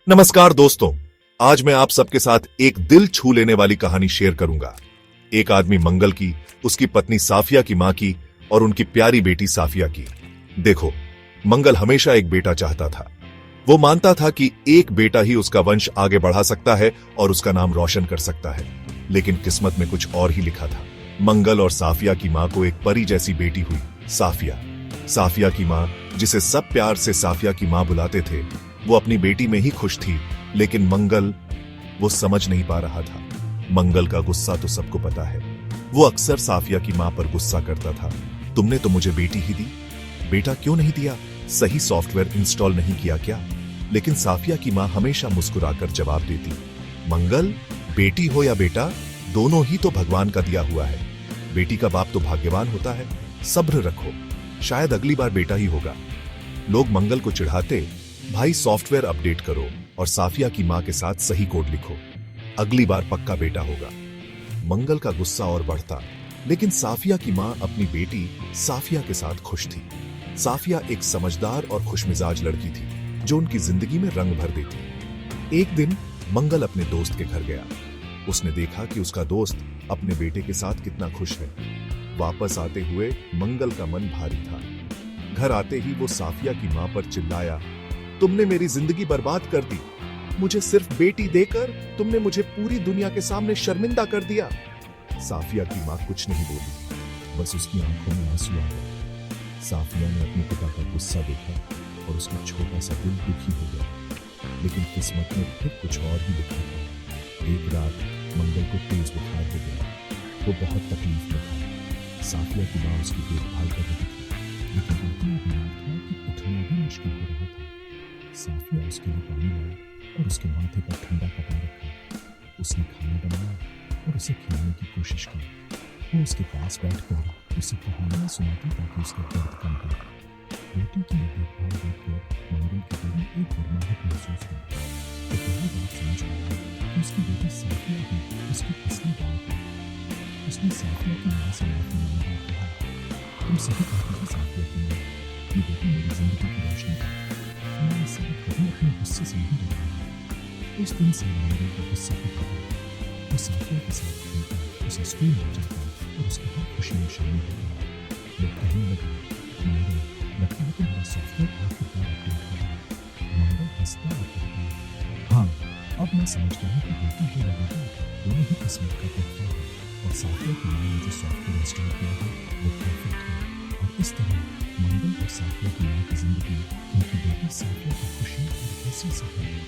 नमस्कार दोस्तों, आज मैं आप सबके साथ एक दिल छू लेने वाली कहानी शेयर करूंगा। एक आदमी मंगल की, उसकी पत्नी साफिया की मां की और उनकी प्यारी बेटी साफिया की। देखो, मंगल हमेशा एक बेटा चाहता था। वो मानता था कि एक बेटा ही उसका वंश आगे बढ़ा सकता है और उसका नाम रोशन कर सकता है। लेकिन किस्मत में कुछ और ही लिखा था। मंगल और साफिया की मां को एक परी जैसी बेटी हुई, साफिया। साफिया की मां, जिसे सब प्यार से साफिया की मां बुलाते थे, वो अपनी बेटी में ही खुश थी। लेकिन मंगल, वो समझ नहीं पा रहा था। मंगल का गुस्सा तो सबको पता है। वो अक्सर साफिया की मां पर गुस्सा करता था। तुमने तो मुझे बेटी ही दी, बेटा क्यों नहीं दिया? सही सॉफ्टवेयर इंस्टॉल नहीं किया क्या? लेकिन साफिया की मां हमेशा मुस्कुराकर जवाब देती, मंगल, बेटी हो या बेटा, दोनों ही तो भगवान का दिया हुआ है। बेटी का बाप तो भाग्यवान होता है। सब्र रखो, शायद अगली बार बेटा ही होगा। लोग मंगल को चिढ़ाते, भाई सॉफ्टवेयर अपडेट करो और साफिया की मां के साथ सही कोड लिखो, अगली बार पक्का बेटा होगा। मंगल का गुस्सा और बढ़ता, लेकिन साफिया की मां अपनी बेटी साफिया के साथ खुश थी। साफिया एक समझदार और खुशमिजाज लड़की थी, जो उनकी जिंदगी में रंग भर देती। एक दिन मंगल अपने दोस्त के घर गया। उसने देखा कि उसका दोस्त अपने बेटे के साथ कितना खुश है। वापस आते हुए मंगल का मन भारी था। घर आते ही वो साफिया की मां पर चिल्लाया, तुमने मेरी जिंदगी बर्बाद कर दी। मुझे सिर्फ बेटी देकर तुमने मुझे पूरी दुनिया के सामने शर्मिंदा कर दिया। साफिया की मां कुछ नहीं बोली, बस उसकी आंखों में आंसू आ गए। साफिया ने अपने पिता का गुस्सा देखा और उसका छोटा सा दिल दुखी हो गया। लेकिन किस्मत में फिर कुछ और ही लिखा था। एक रात मंगल को तेज बुखार हो गया। वो बहुत तकलीफ में था। साफिया की मां उसकी देखभाल कर रही थी, लेकिन इतना बीमार था कि उठना भी मुश्किल हो रहा था। साफिया उसके लिए पानी लाई और उसके माथे पर ठंडा कपड़ा रखा। उसने खाना बनाया और उसे खिलाने की कोशिश की। वो उसके पास बैठकर उसे कहानियां सुनाती ताकि उसका दर्द कम हो। बेटी की देखभाल देखकर मंगल के दिल में एक गर्माहट महसूस हुई। वो पहली बार समझ पाया कि उसकी बेटी साफिया ही उसकी असली दौलत है। उसने साफिया की मां से माफी मांगी और कहा, तुम सही कहती थी साफिया की मां, ये बेटी मेरी जिंदगी की रोशनी थी। मैं इसे कभी अपने गुस्से से नहीं डरता। उस दिन से मंगल का गुस्सा उठा। वो साफिया के साथ खेलता, उसे स्कूल ले जाता और उसकी हर खुशी में शामिल होता। लोग कहने लगे, मंगल, लगता है तुम्हारा सॉफ्टवेयर आखिरकार अपडेट हो रहा है। मंगल हंसता और कहता, हाँ, अब मैं समझ गया हूँ कि बेटी हो या बेटा, दोनों ही किस्मत का तोहफा है। और साफिया की मां ने जो सॉफ्टवेयर इंस्टॉल किया है वो परफेक्ट है। और इस तरह मंगल और साफिया की मां की जिंदगी उनकी बेटी साफिया की खुशी और हंसी से भरी।